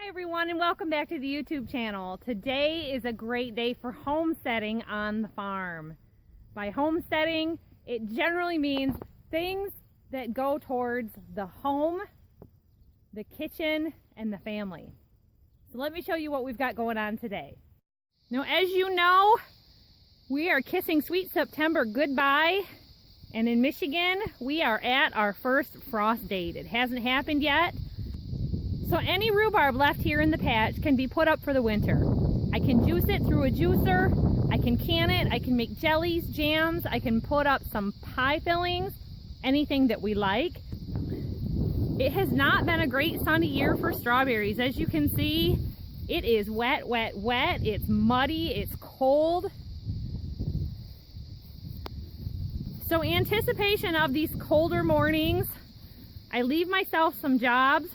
Hi everyone, and welcome back to the YouTube channel. Today is a great day for homesteading on the farm. By homesteading, it generally means things that go towards the home, the kitchen, and the family. So let me show you what we've got going on today. Now, as you know, we are kissing sweet September goodbye, and in Michigan, we are at our first frost date. It hasn't happened yet. So any rhubarb left here in the patch can be put up for the winter. I can juice it through a juicer, I can can it, I can make jellies, jams, I can put up some pie fillings, anything that we like. It has not been a great sunny year for strawberries. As you can see, it is wet, wet, wet, it's muddy, it's cold. So anticipation of these colder mornings, I leave myself some jobs.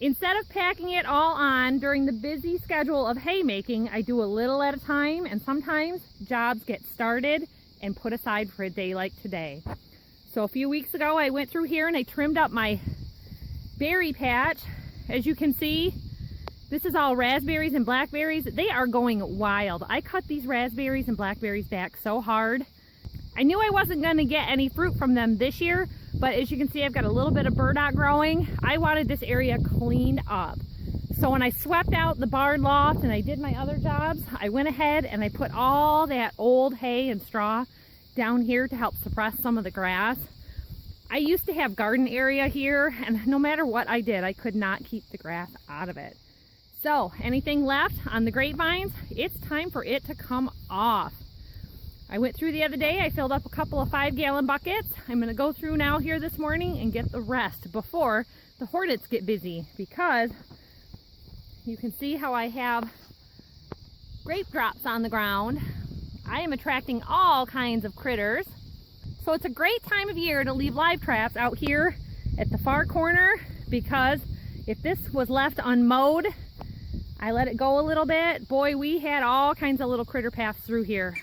Instead of packing it all on during the busy schedule of haymaking, I do a little at a time, and sometimes jobs get started and put aside for a day like today. So a few weeks ago, I went through here and I trimmed up my berry patch. As you can see, this is all raspberries and blackberries. They are going wild. I cut these raspberries and blackberries back so hard. I knew I wasn't going to get any fruit from them this year, but as you can see, I've got a little bit of burdock growing. I wanted this area cleaned up. So when I swept out the barn loft and I did my other jobs, I went ahead and I put all that old hay and straw down here to help suppress some of the grass. I used to have garden area here, and no matter what I did, I could not keep the grass out of it. So anything left on the grapevines, it's time for it to come off. I went through the other day, I filled up a couple of 5-gallon buckets. I'm gonna go through now here this morning and get the rest before the hornets get busy, because you can see how I have grape drops on the ground. I am attracting all kinds of critters. So it's a great time of year to leave live traps out here at the far corner, because if this was left unmowed, I let it go a little bit, boy, we had all kinds of little critter paths through here.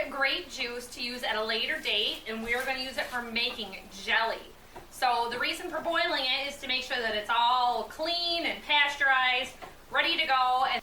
grape juice to use at a later date, and we're going to use it for making jelly. So the reason for boiling it is to make sure that it's all clean and pasteurized, ready to go. And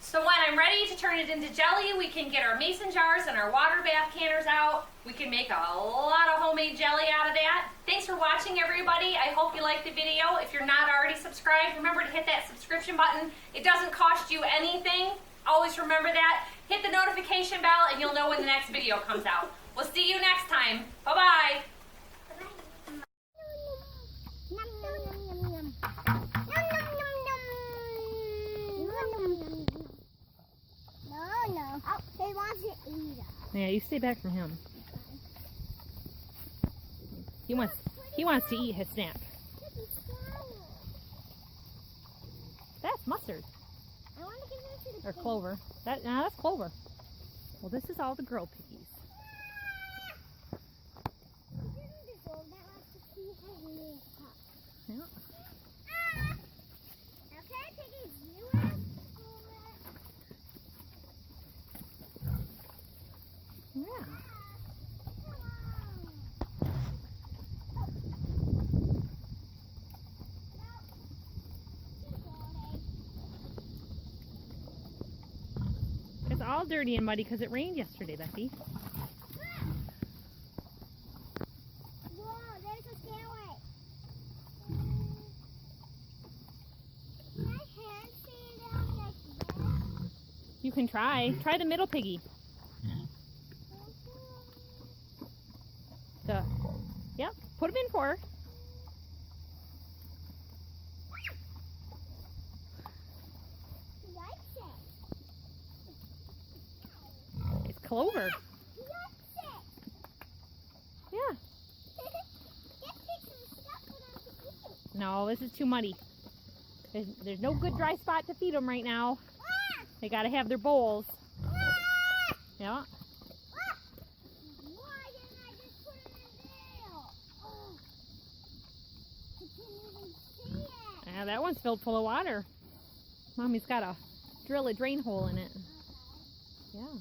so when I'm ready to turn it into jelly, we can get our mason jars and our water bath canners out. We can make a lot of homemade jelly out of that. Thanks for watching, everybody. I hope you liked the video. If you're not already subscribed, remember to hit that subscription button. It doesn't cost you anything. Always remember that. Hit the notification bell and you'll know when the next video comes out. We'll see you next time. Bye-bye. Oh, he wants to eat us. Yeah, you stay back from him. He wants to eat his snack. That's mustard. I want to give him to the Or clover. That's clover. Well, this is all the girl piggies. He didn't deserve that much to see his new cup. Yeah. Okay, piggies, you have Yeah. It's all dirty and muddy because it rained yesterday, Becky. Whoa, there's a stairway. Can I handstand down like this? You can try. Try the middle piggy. Yep, put them in for her. He likes it. It's clover. He likes it. Yeah. Get some stuff for them to eat. No, this is too muddy. There's no good dry spot to feed them right now. They gotta have their bowls. Yeah. Why didn't I just put it in there? Oh. I can't even see it. Yeah, that one's filled full of water. Mommy's got to drill a drain hole in it. Okay. Yeah.